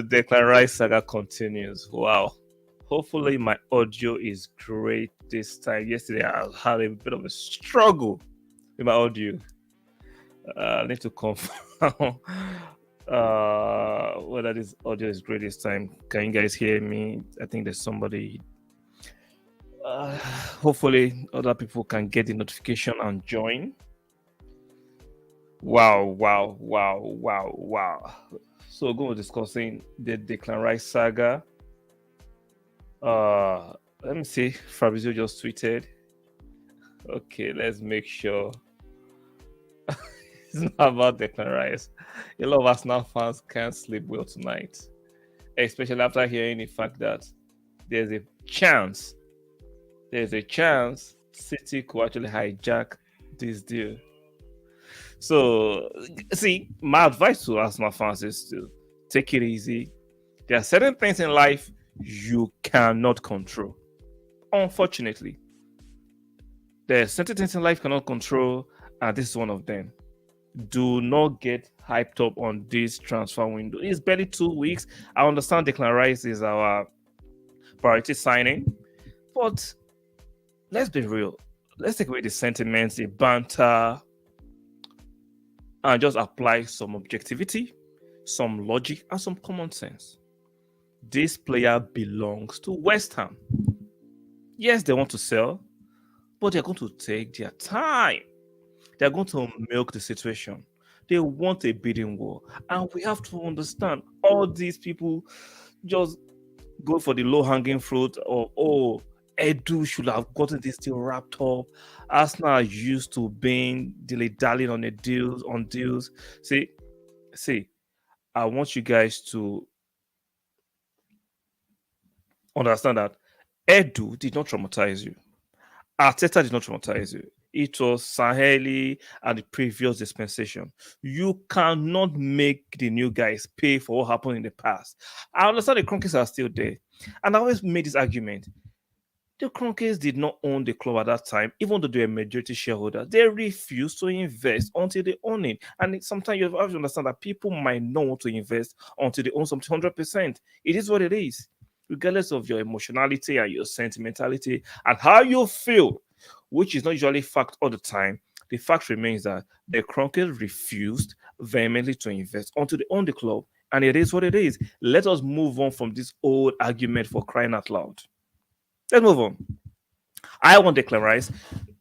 The Declan Rice saga continues. Wow. Hopefully, my audio is great this time. Yesterday, I had a bit of a struggle with my audio. I need to confirm whether this audio is great this time. Can you guys hear me? I think there's somebody. Hopefully, other people can get the notification and join. Wow. So, we're going to be discussing the Declan Rice saga. Let me see. Fabrizio just tweeted. Okay, let's make sure it's not about Declan Rice. A lot of Arsenal fans can't sleep well tonight, especially after hearing the fact that there's a chance, City could actually hijack this deal. So, see, my advice to Arsenal fans is to take it easy. There are certain things in life you cannot control. Unfortunately, there are certain things in life you cannot control, and this is one of them. Do not get hyped up on this transfer window. It's barely 2 weeks. I understand Declan Rice is our priority signing, but let's be real. Let's take away the sentiments, the banter, and just apply some objectivity, some logic, and some common sense. This player belongs to West Ham. Yes, they want to sell, but they're going to take their time. They're going to milk the situation. They want a bidding war. And we have to understand all these people just go for the low-hanging fruit of, oh, Edu should have gotten this deal wrapped up. Arsenal are used to being dilly-dallying on deals. See, I want you guys to understand that Edu did not traumatize you. Arteta did not traumatize you. It was Saheli and the previous dispensation. You cannot make the new guys pay for what happened in the past. I understand the Kroenkes are still there. And I always made this argument. The Kroenkes did not own the club at that time, even though they were majority shareholders. They refused to invest until they own it. And sometimes you have to understand that people might not want to invest until they own something 100%. It is what it is. Regardless of your emotionality and your sentimentality and how you feel, which is not usually fact all the time, the fact remains that the Kroenkes refused vehemently to invest until they own the club. And it is what it is. Let us move on from this old argument for crying out loud. Let's move on. I want Declan Rice.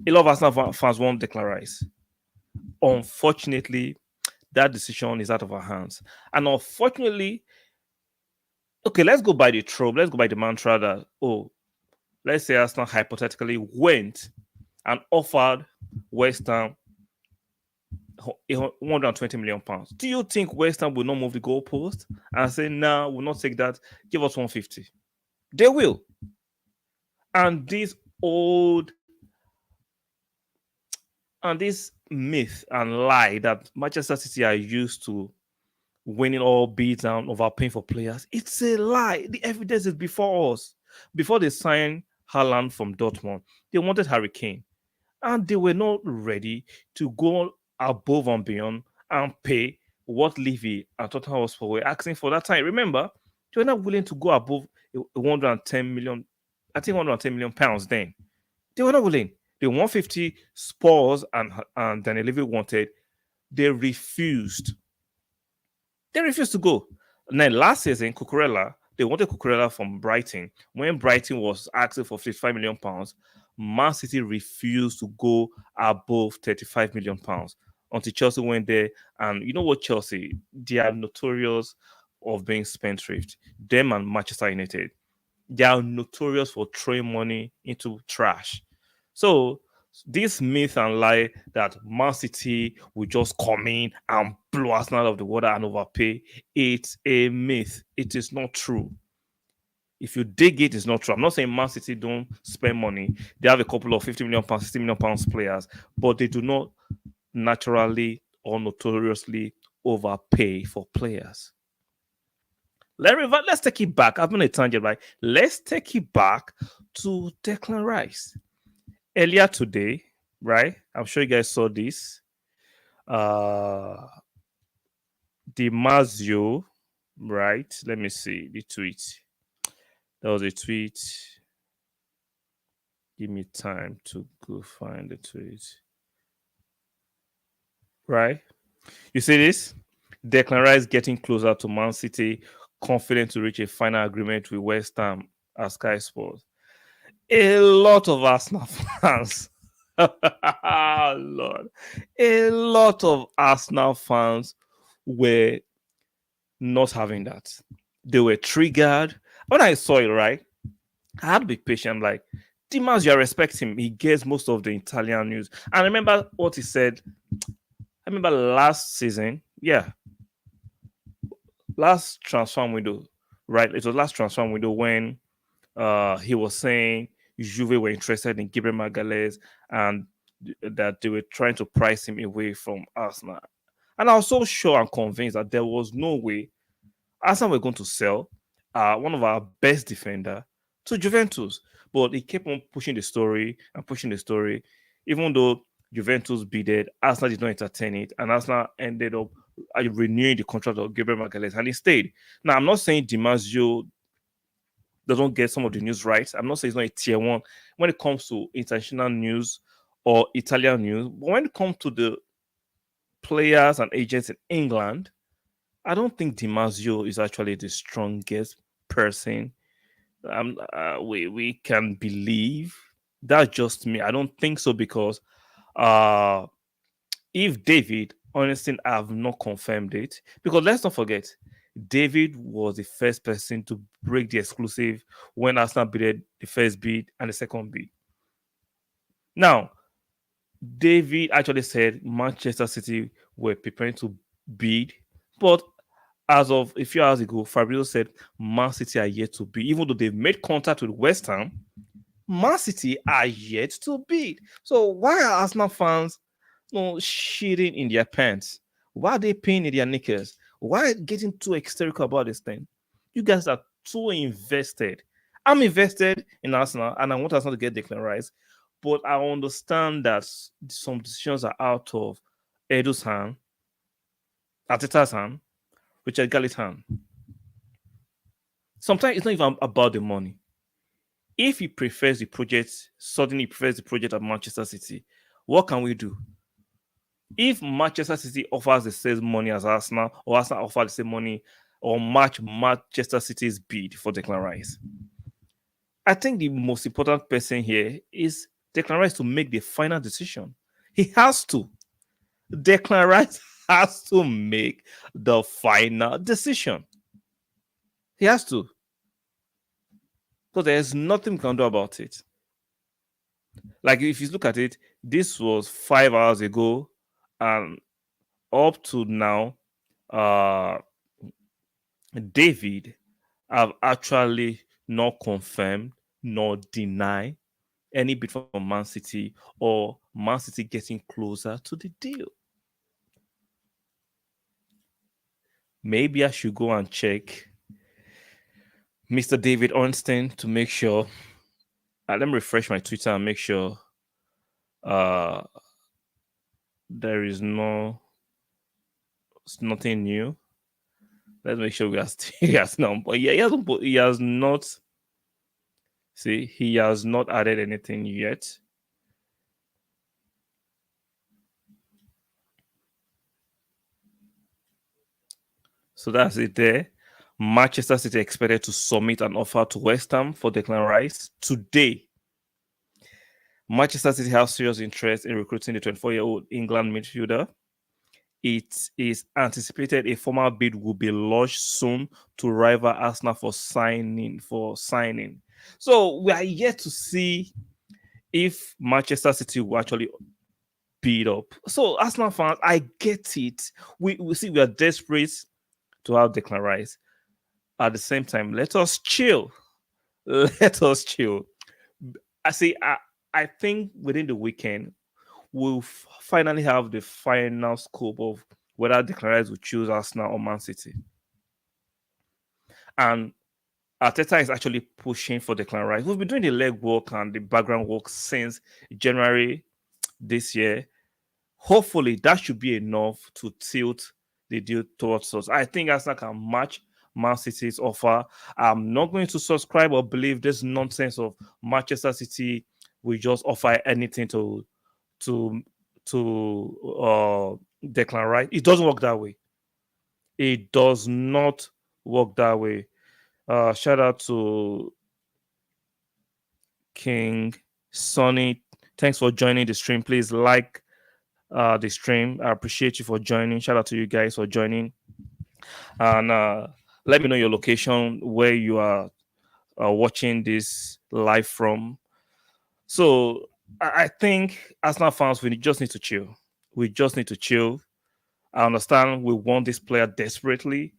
A lot of Arsenal fans want Declan Rice. Unfortunately, that decision is out of our hands. And unfortunately, okay, let's go by the trope. Let's go by the mantra that, let's say Arsenal hypothetically went and offered West Ham 120 million pounds. Do you think West Ham will not move the goalpost and say, "No, we'll not take that. Give us 150"? They will. And this myth and lie that Manchester City are used to winning all beats and overpaying for players, it's a lie. The evidence is before us. Before they signed Haaland from Dortmund, they wanted Harry Kane, and they were not ready to go above and beyond and pay what Levy and Tottenham Hotspur were asking for that time. Remember, they were not willing to go above 110 million. I think 110 million pounds then. They were not willing. The 150 Spurs and Daniel Levy wanted, they refused. They refused to go. And then last season, they wanted Cucurella from Brighton. When Brighton was asking for 55 million pounds, Man City refused to go above 35 million pounds until Chelsea went there. And you know what, Chelsea? They are notorious of being spendthrift. Them and Manchester United, they are notorious for throwing money into trash. So this myth and lie that Man City will just come in and blow Arsenal out of the water and overpay, it's a myth. It is not true. If you dig it, it's not true. I'm not saying Man City don't spend money. They have a couple of 50 million pounds, 60 million pounds players, but they do not naturally or notoriously overpay for players. Let's take it back. I've been a tangent, right? Let's take it back to Declan Rice. Earlier today, right? I'm sure you guys saw this. The Mazio right? Let me see the tweet. That was a tweet. Give me time to go find the tweet. Right? You see this? Declan Rice getting closer to Man City, confident to reach a final agreement with West Ham at Sky Sports. A lot of Arsenal fans, Lord, a lot of Arsenal fans were not having that. They were triggered. When I saw it, right, I had to be patient. Like, Dimas, you respect him. He gets most of the Italian news. And remember what he said. I remember last season. Yeah, last transfer window, right? It was last transfer window when he was saying Juve were interested in Gabriel Magalhaes and that they were trying to price him away from Arsenal. And I was so sure and convinced that there was no way Arsenal were going to sell one of our best defender to Juventus. But he kept on pushing the story and pushing the story, even though Juventus bidded, Arsenal did not entertain it, and Arsenal ended up renewing the contract of Gabriel Magalhaes, and he stayed. Now, I'm not saying DiMaggio doesn't get some of the news right. I'm not saying it's not a tier one when it comes to international news or Italian news, but when it comes to the players and agents in England, I don't think DiMaggio is actually the strongest person. We can believe. That's just me. I don't think so because uh, if David, honestly, I have not confirmed it because let's not forget, David was the first person to break the exclusive when Arsenal bid the first bid and the second bid. Now, David actually said Manchester City were preparing to bid, but as of a few hours ago, Fabrizio said Man City are yet to bid, even though they've made contact with West Ham. Man City are yet to bid. So why are Arsenal fans shitting in their pants? Why are they peeing in their knickers? Why getting too hysterical about this thing? You guys are too invested. I'm invested in Arsenal and I want Arsenal to get Declan Rice, but I understand that some decisions are out of Edu's hand, Arteta's hand, Richard Garlitt's hand. Sometimes it's not even about the money. If he prefers the project, suddenly he prefers the project at Manchester City, what can we do? If Manchester City offers the same money as Arsenal, or Arsenal offers the same money, or match Manchester City's bid for Declan Rice, I think the most important person here is Declan Rice to make the final decision. He has to. Declan Rice has to make the final decision. He has to. Because there's nothing we can do about it. Like if you look at it, this was 5 hours ago, and up to now, uh David have actually not confirmed nor deny any bid from Man City or Man City getting closer to the deal. Maybe I should go and check Mr. David Ornstein to make sure. Let me refresh my Twitter and make sure uh there is nothing new. Let's make sure we are still he has not. But yeah, he has not. See, he has not added anything yet. So that's it there. Manchester City expected to submit an offer to West Ham for Declan Rice today. Manchester City has serious interest in recruiting the 24-year-old England midfielder. It is anticipated a formal bid will be launched soon to rival Arsenal for signing. So we are yet to see if Manchester City will actually bid up. So Arsenal fans, I get it. We see we are desperate to have Declan Rice. At the same time, let us chill. Let us chill. I think within the weekend we'll finally have the final scope of whether Declan Rice will choose Arsenal or Man City. And Arteta is actually pushing for Declan Rice. We've been doing the leg work and the background work since January this year. Hopefully, that should be enough to tilt the deal towards us. I think Arsenal can match Man City's offer. I'm not going to subscribe or believe this nonsense of Manchester City will just offer anything to Declan Rice. It doesn't work that way. It does not work that way. Shout out to King Sonny. Thanks for joining the stream. Please like the stream. I appreciate you for joining. Shout out to you guys for joining. And let me know your location where you are watching this live from. So I think Arsenal fans, we just need to chill. We just need to chill. I understand we want this player desperately,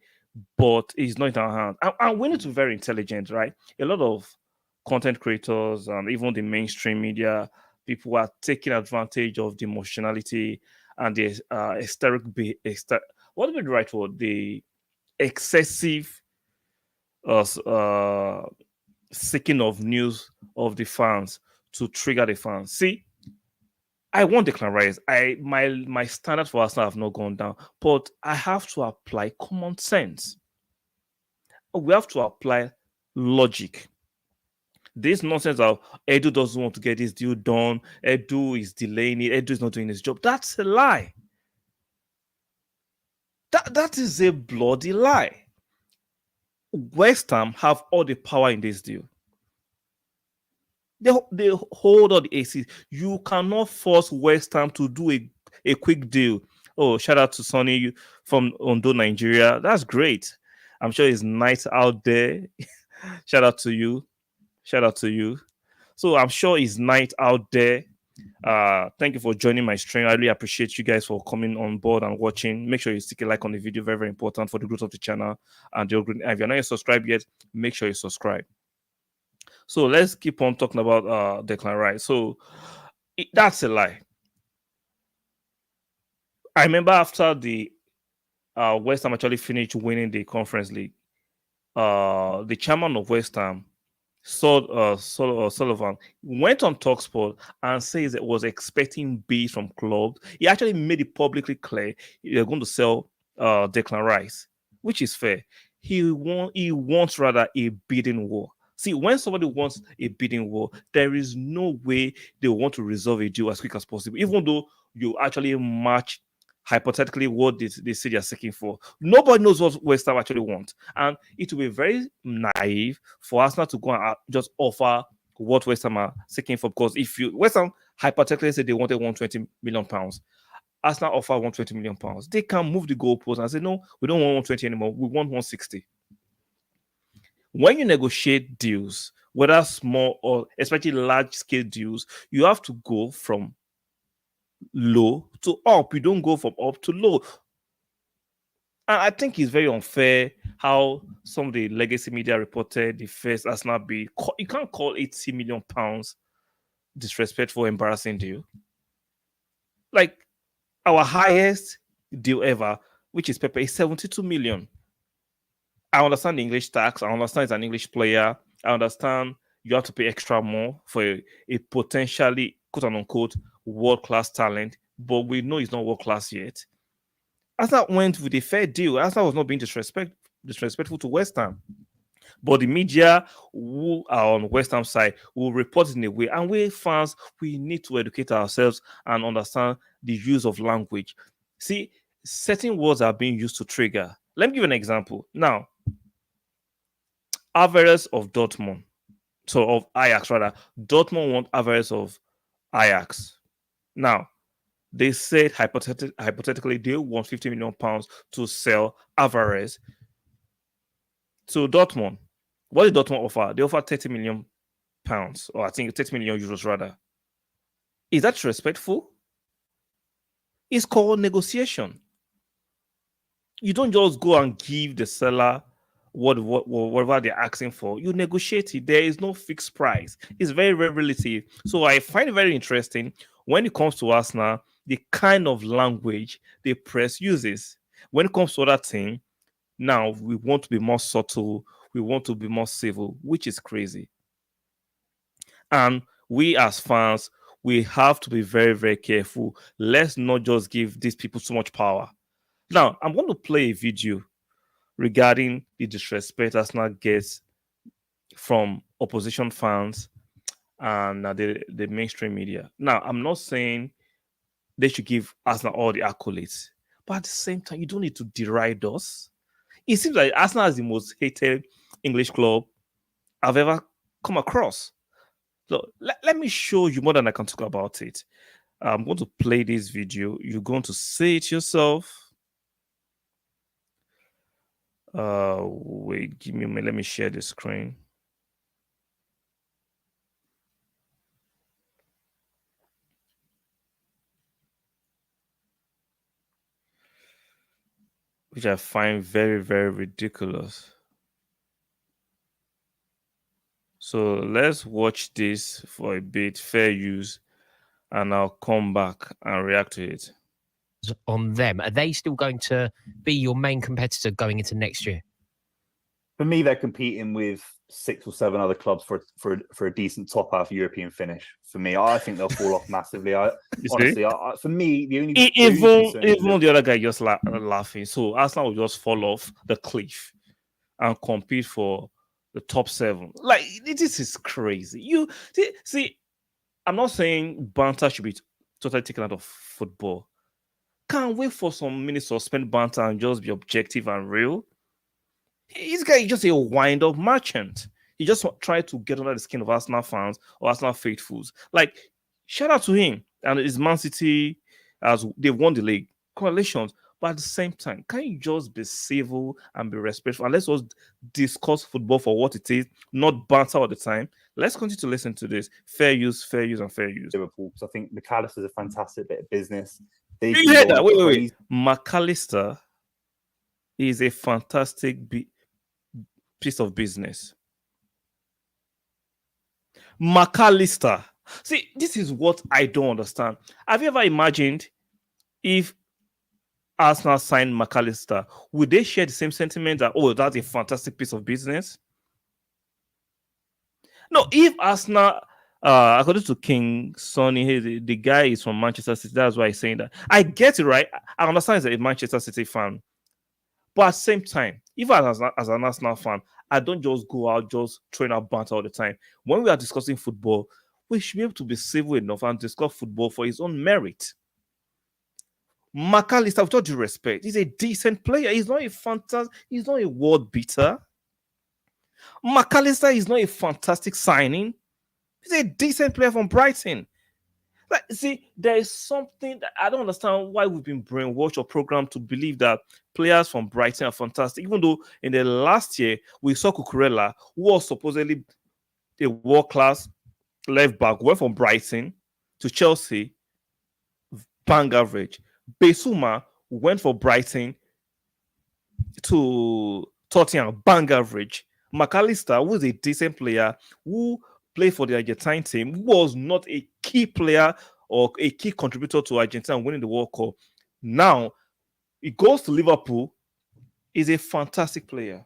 but it's not in our hands. And we need to be very intelligent, right? A lot of content creators and even the mainstream media, people are taking advantage of the emotionality and the what would be the right word? The excessive seeking of news of the fans to trigger the fans. See, I want Declan Rice. My standards for Arsenal have not gone down, but I have to apply common sense. We have to apply logic. This nonsense of Edu doesn't want to get this deal done, Edu is delaying it, Edu is not doing his job. That's a lie. That is a bloody lie. West Ham have all the power in this deal. They hold all the ACs. You cannot force West Ham to do a quick deal. Oh, shout out to Sonny from Ondo, Nigeria. That's great. I'm sure it's nice out there. Shout out to you. Shout out to you. So I'm sure it's night out there. Thank you for joining my stream. I really appreciate you guys for coming on board and watching. Make sure you stick a like on the video. Very, very important for the growth of the channel. And if you're not subscribed yet, make sure you subscribe. So let's keep on talking about Declan Rice. So that's a lie. I remember after the West Ham actually finished winning the Conference League, the chairman of West Ham, Sullivan, went on Talksport and says it was expecting bids from clubs. He actually made it publicly clear they're going to sell Declan Rice, which is fair. He wants rather a bidding war. See, when somebody wants a bidding war, there is no way they want to resolve a deal as quick as possible, even though you actually match hypothetically what they say they're seeking for. Nobody knows what West Ham actually want. And it will be very naive for Arsenal to go and just offer what West Ham are seeking for. Because if West Ham hypothetically say they wanted 120 million pounds, Arsenal offer 120 million pounds, they can move the goalpost and say, no, we don't want 120 anymore. We want 160. When you negotiate deals, whether small or especially large scale deals, you have to go from low to up. You don't go from up to low. And I think it's very unfair how some of the legacy media reported the first Arsenal bid. You can't call 80 million pounds disrespectful, embarrassing deal. Like our highest deal ever, which is Pepe, is 72 million. I understand the English tax. I understand it's an English player. I understand you have to pay extra more for a potentially, quote unquote, world-class talent, but we know he's not world-class yet. Arsenal went with a fair deal. Arsenal was not being disrespectful to West Ham. But the media who are on West Ham side will report in a way. And we fans, we need to educate ourselves and understand the use of language. See, certain words are being used to trigger. Let me give you an example. Now, Alvarez of Dortmund, so of Ajax rather, Dortmund want Alvarez of Ajax. Now, they said hypothetically they want 50 million pounds to sell Alvarez to Dortmund. What did Dortmund offer? They offered 30 million pounds, or I think 30 million euros rather. Is that respectful? It's called negotiation. You don't just go and give the seller whatever they're asking for. You negotiate it. There is no fixed price. It's very, very relative. So I find it very interesting when it comes to Arsenal, the kind of language the press uses. When it comes to other things, now we want to be more subtle. We want to be more civil, which is crazy. And we as fans, we have to be very, very careful. Let's not just give these people so much power. Now, I'm going to play a video regarding the disrespect Arsenal gets from opposition fans and the mainstream media. Now, I'm not saying they should give Arsenal all the accolades, but at the same time, you don't need to deride us. It seems like Arsenal is the most hated English club I've ever come across. So let me show you more than I can talk about it. I'm going to play this video. You're going to see it yourself. Wait, give me a minute. Let me share the screen. Which I find very, very ridiculous. So let's watch this for a bit, fair use, and I'll come back and react to it. On them, are they still going to be your main competitor going into next year? For me, they're competing with 6 or 7 other clubs for a decent top half European finish. For me, I think they'll fall off massively. Honestly, for me, the only even the other guy just laughing. So Arsenal will just fall off the cliff and compete for the top 7. Like, this is crazy. You see, I'm not saying banter should be totally taken out of football. Can't wait for some minutes to spend banter and just be objective and real. This guy is just a wind-up merchant. He just tried to get under the skin of Arsenal fans or Arsenal faithfuls. Like, shout out to him and his Man City as they won the league. Congratulations. But at the same time, can you just be civil and be respectful? And let's just discuss football for what it is, not banter all the time. Let's continue to listen to this. Fair use, and fair use. Liverpool, because I think McAllister is a fantastic bit of business. You heard that? Wait. McAllister is a fantastic piece of business. McAllister. See, this is what I don't understand. Have you ever imagined if Arsenal signed McAllister, would they share the same sentiment that, oh, that's a fantastic piece of business? No, if Arsenal, according to King Sonny, the guy is from Manchester City, that's why he's saying that. I get it, right? I understand he's a Manchester City fan. But at the same time, if as an Arsenal fan, I don't just go out just throwing out banter all the time. When we are discussing football, we should be able to be civil enough and discuss football for his own merit. McAllister, with all due respect, he's a decent player. He's not a fantastic, he's not a world beater. McAllister is not a fantastic signing. He's a decent player from Brighton. Like, see, there is something that I don't understand why we've been brainwashed or programmed to believe that players from Brighton are fantastic. Even though in the last year we saw Cucurella, who was supposedly a world-class left back, went from Brighton to Chelsea, bang average. Besuma went for Brighton to Tottenham, bang average. McAllister, who is a decent player, who played for the Argentine team, was not a key player or a key contributor to Argentina winning the World Cup. Now, he goes to Liverpool, is a fantastic player.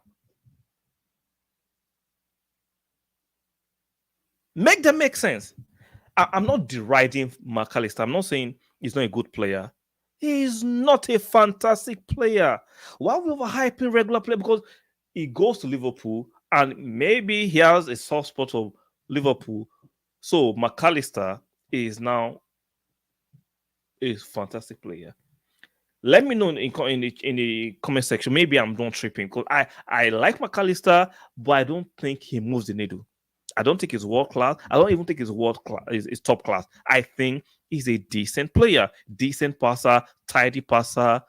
Make them make sense. I'm not deriding McAllister. I'm not saying he's not a good player. He's not a fantastic player. Why are we overhyping regular player? Because he goes to Liverpool and maybe he has a soft spot for Liverpool. So McAllister is now a fantastic player. Let me know in the comment section. Maybe I'm not tripping because I like McAllister, but I don't think he moves the needle. I don't think he's world class. I don't even think he's world class. Is top class. I think he's a decent player, decent passer, tidy passer.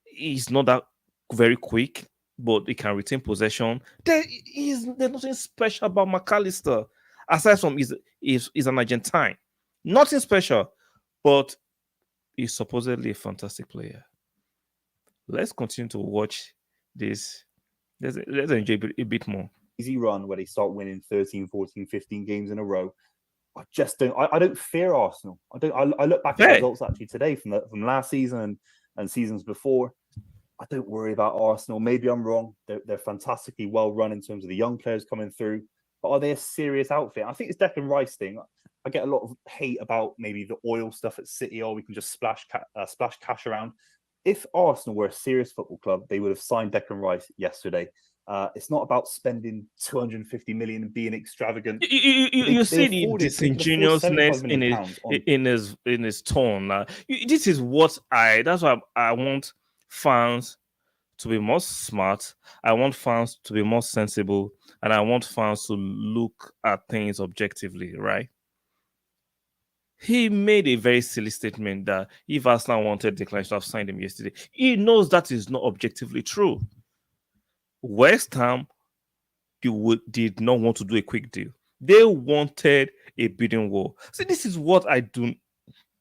He's not that very quick, but he can retain possession. There's nothing special about McAllister aside from he's an Argentine. Nothing special, but he's supposedly a fantastic player. Let's continue to watch this. Let's enjoy a bit more. Easy run where they start winning 13, 14, 15 games in a row. I just don't. I don't fear Arsenal. I look back at the results actually today from last season and seasons before. I don't worry about Arsenal. Maybe I'm wrong. They're fantastically well run in terms of the young players coming through. But are they a serious outfit? I think it's Declan Rice thing. I get a lot of hate about maybe the oil stuff at City, or we can just splash cash around. if Arsenal were a serious football club, they would have signed Declan Rice yesterday. It's not about spending 250 million and being extravagant. You see the they can afford 75 disingenuousness million pounds on. in his tone. This is what that's why I want fans to be more smart. I want fans to be more sensible, and I want fans to look at things objectively, right? He made a very silly statement that if Arsenal wanted Declan to have signed him yesterday, he knows that is not objectively true. West Ham did not want to do a quick deal. They wanted a bidding war. See, this is what I do.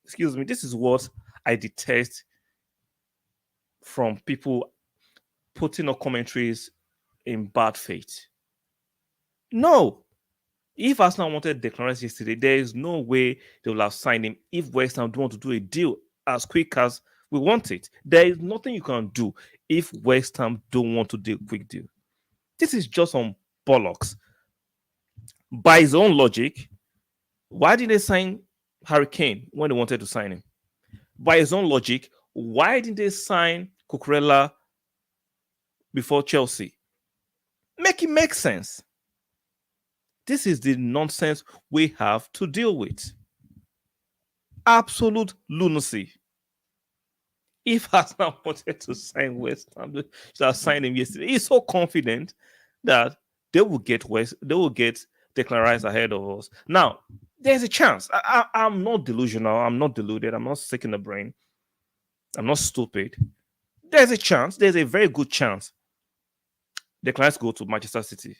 Excuse me. This is what I detest from people putting up commentaries in bad faith. No. If Arsenal wanted Declan Rice yesterday, there is no way they will have signed him if West Ham don't want to do a deal as quick as we want it. There is nothing you can do if West Ham don't want to do a quick deal. This is just some bollocks. By his own logic, why did they sign Harry Kane when they wanted to sign him? By his own logic, why didn't they sign Cucurella before Chelsea? Make it make sense. This is the nonsense we have to deal with. Absolute lunacy. If Arsenal wanted to sign West Ham, they should have signed him yesterday. He's so confident that they will get Declan Rice ahead of us. Now, there's a chance. I'm not delusional. I'm not deluded. I'm not sick in the brain. I'm not stupid. There's a chance. There's a very good chance Declan Rice go to Manchester City.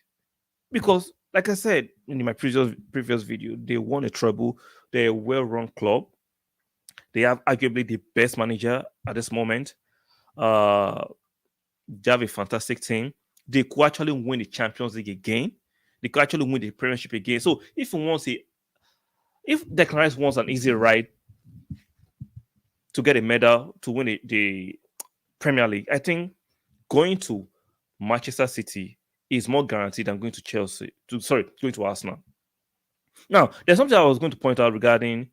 Because, like I said in my previous video, they won a treble. They're a well-run club. They have arguably the best manager at this moment. They have a fantastic team. They could actually win the Champions League again. They could actually win the Premiership again. So if Declan Rice wants an easy ride to get a medal to win the Premier League, I think going to Manchester City is more guaranteed than going to Arsenal. Now, there's something I was going to point out regarding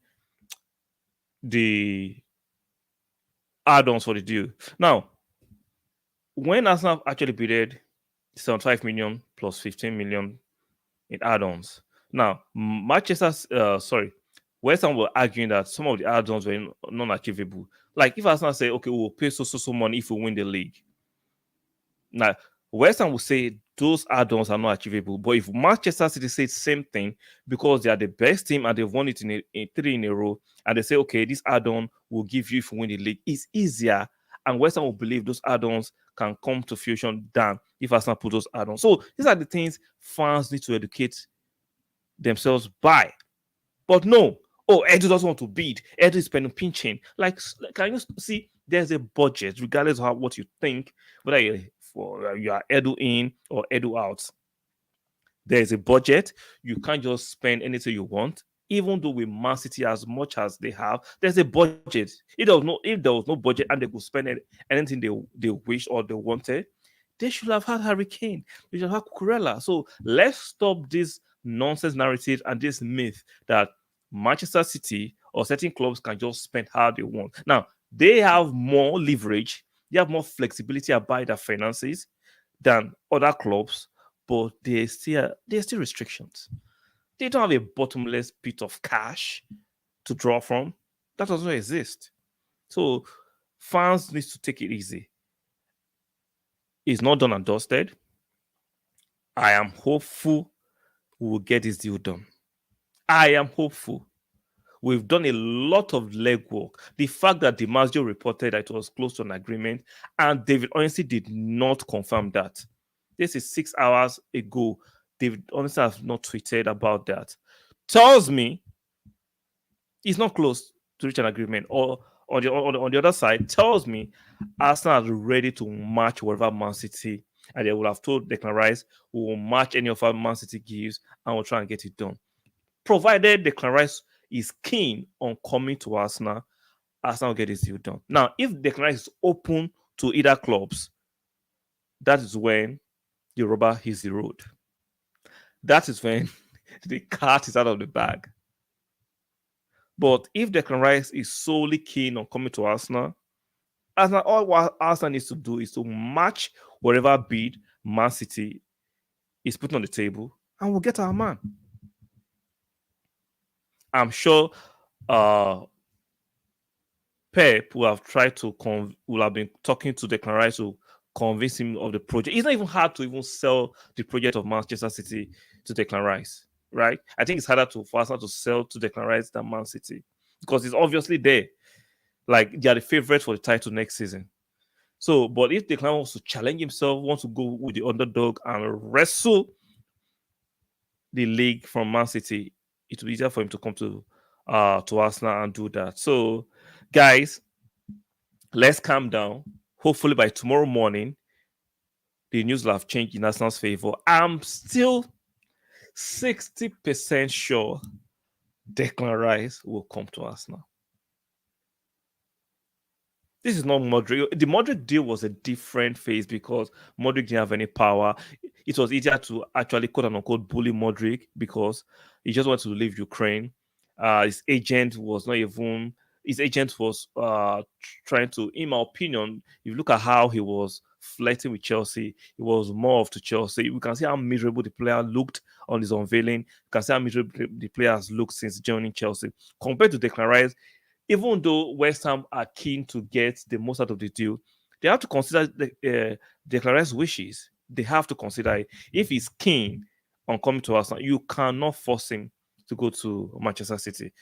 the add-ons for the deal. Now, when Arsenal actually bid 75 million plus 15 million in add-ons. Now, West Ham were arguing that some of the add-ons were non-achievable. Like if Arsenal say, okay, we'll pay so money if we win the league. Now, West Ham will say those add-ons are not achievable. But if Manchester City say the same thing because they are the best team and they've won it in 3 in a row, and they say, okay, this add-on will give you if you win the league, it's easier. And West Ham will believe those add-ons can come to fruition than if Arsenal put those add-ons. So these are the things fans need to educate themselves by. But no, Edu doesn't want to bid. Edu is spending pinching. Like, can you see? There's a budget, regardless of what you think, whether you are Edu in or Edu out. There's a budget. You can't just spend anything you want. Even though with Man City, as much as they have, there's a budget. If there was no budget and they could spend anything they wish or they wanted, they should have had Harry Kane. They should have Cucurella. So let's stop this nonsense narrative and this myth that Manchester City or certain clubs can just spend how they want. Now, they have more leverage. They have more flexibility about their finances than other clubs, but there's still restrictions. They don't have a bottomless pit of cash to draw from. That doesn't exist. So fans need to take it easy. It's not done and dusted. I am hopeful we will get this deal done. I am hopeful. We've done a lot of legwork. The fact that DiMaggio reported that it was close to an agreement and David honestly did not confirm that. This is 6 hours ago. David honestly has not tweeted about that. Tells me he's not close to reach an agreement. Or on the other side, tells me Arsenal is ready to match whatever Man City, and they will have told Declan Rice we will match any of our Man City gives and we'll try and get it done. Provided Declan Rice is keen on coming to Arsenal, Arsenal will get this deal done. Now, if Declan Rice is open to either clubs, that is when the rubber hits the road. That is when the cat is out of the bag. But if Declan Rice is solely keen on coming to Arsenal, Arsenal, all what Arsenal needs to do is to match whatever bid Man City is putting on the table, and we'll get our man. I'm sure Pep will have tried to will have been talking to Declan Rice to convince him of the project. It's not even hard to even sell the project of Manchester City to Declan Rice, right? I think it's harder for Arsenal to sell to Declan Rice than Man City because it's obviously there. Like they are the favorite for the title next season. So, but if Declan wants to challenge himself, wants to go with the underdog and wrestle the league from Man City, it will be easier for him to come to Arsenal and do that. So, guys, let's calm down. Hopefully, by tomorrow morning, the news will have changed in Arsenal's favor. I'm still 60% sure Declan Rice will come to Arsenal. This is not Modric. The Modric deal was a different phase because Modric didn't have any power. It was easier to actually quote unquote bully Modric because he just wanted to leave Ukraine. His agent was not even. His agent was trying to, in my opinion, if you look at how he was flirting with Chelsea, he was more of to Chelsea. We can see how miserable the player looked on his unveiling. You can see how miserable the player has looked since joining Chelsea. Compared to Declan Rice, even though West Ham are keen to get the most out of the deal, they have to consider Declan Rice's wishes. They have to consider it. If he's keen on coming to Arsenal, you cannot force him to go to Manchester City.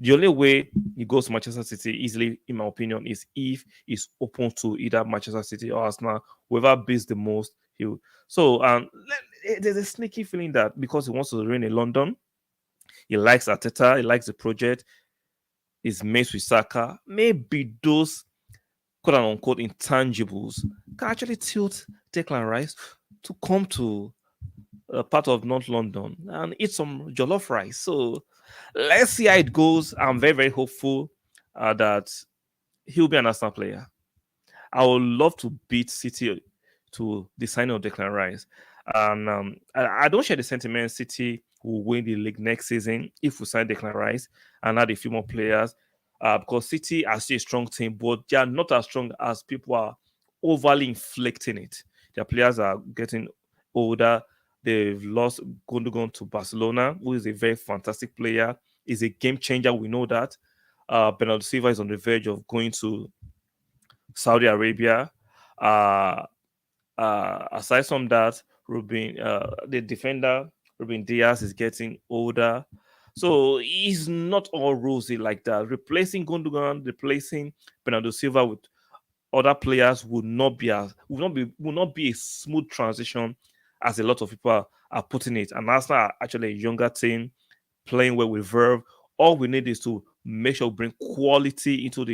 The only way he goes to Manchester City easily, in my opinion, is if he's open to either Manchester City or Arsenal. Whoever bids the most, he'll. So there's a sneaky feeling that because he wants to reign in London, he likes Arteta, he likes the project, his mates with Saka, maybe those quote unquote intangibles can actually tilt Declan Rice to come to a part of North London and eat some jollof rice. So let's see how it goes. I'm very, very hopeful that he'll be an Arsenal player. I would love to beat City to the signing of Declan Rice. And I don't share the sentiment City will win the league next season if we sign Declan Rice and add a few more players. Because City are still a strong team, but they are not as strong as people are overly inflicting it. Their players are getting older. They've lost Gundogan to Barcelona, who is a very fantastic player. Is a game changer. We know that. Bernardo Silva is on the verge of going to Saudi Arabia. Aside from that, the defender, Ruben Diaz, is getting older. So he's not all rosy like that. Replacing Gundogan, replacing Bernardo Silva with other players would not be a smooth transition as a lot of people are putting it. And Arsenal are actually a younger team playing well with verve. All we need is to make sure we bring quality into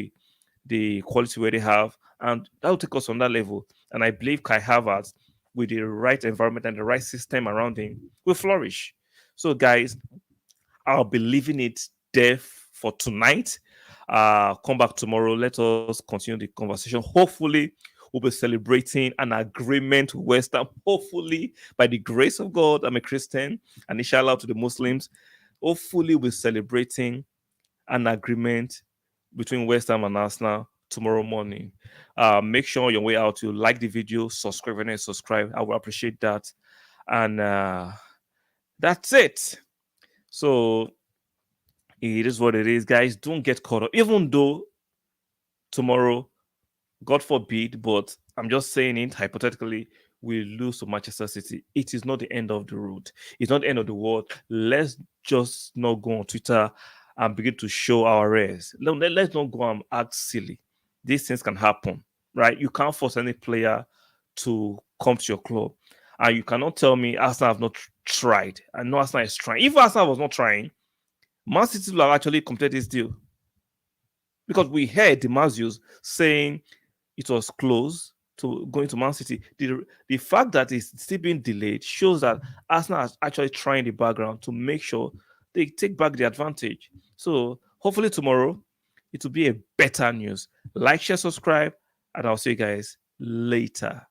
the quality where they have, and that will take us on that level. And I believe Kai Havertz, with the right environment and the right system around him, will flourish. So, guys, I'll be leaving it there for tonight. Come back tomorrow. Let us continue the conversation. Hopefully, we'll be celebrating an agreement with West Ham. Hopefully, by the grace of God, I'm a Christian, and inshallah to the Muslims. Hopefully, we're celebrating an agreement between West Ham and Arsenal tomorrow morning. Make sure on your way out you like the video, subscribe, and subscribe. I will appreciate that. And that's it. So it is what it is, guys. Don't get caught up. Even though tomorrow, God forbid, but I'm just saying it hypothetically, we lose to Manchester City. It is not the end of the road. It's not the end of the world. Let's just not go on Twitter and begin to show our rares. Let's not go and act silly. These things can happen, right? You can't force any player to come to your club. And you cannot tell me Arsenal have not tried. I know Arsenal is trying. If Arsenal was not trying, Man City will have actually completed this deal. Because we heard the Mazius saying it was close to going to Man City. The fact that it's still being delayed shows that Arsenal is actually trying the background to make sure they take back the advantage. So hopefully tomorrow it will be a better news. Like, share, subscribe, and I'll see you guys later.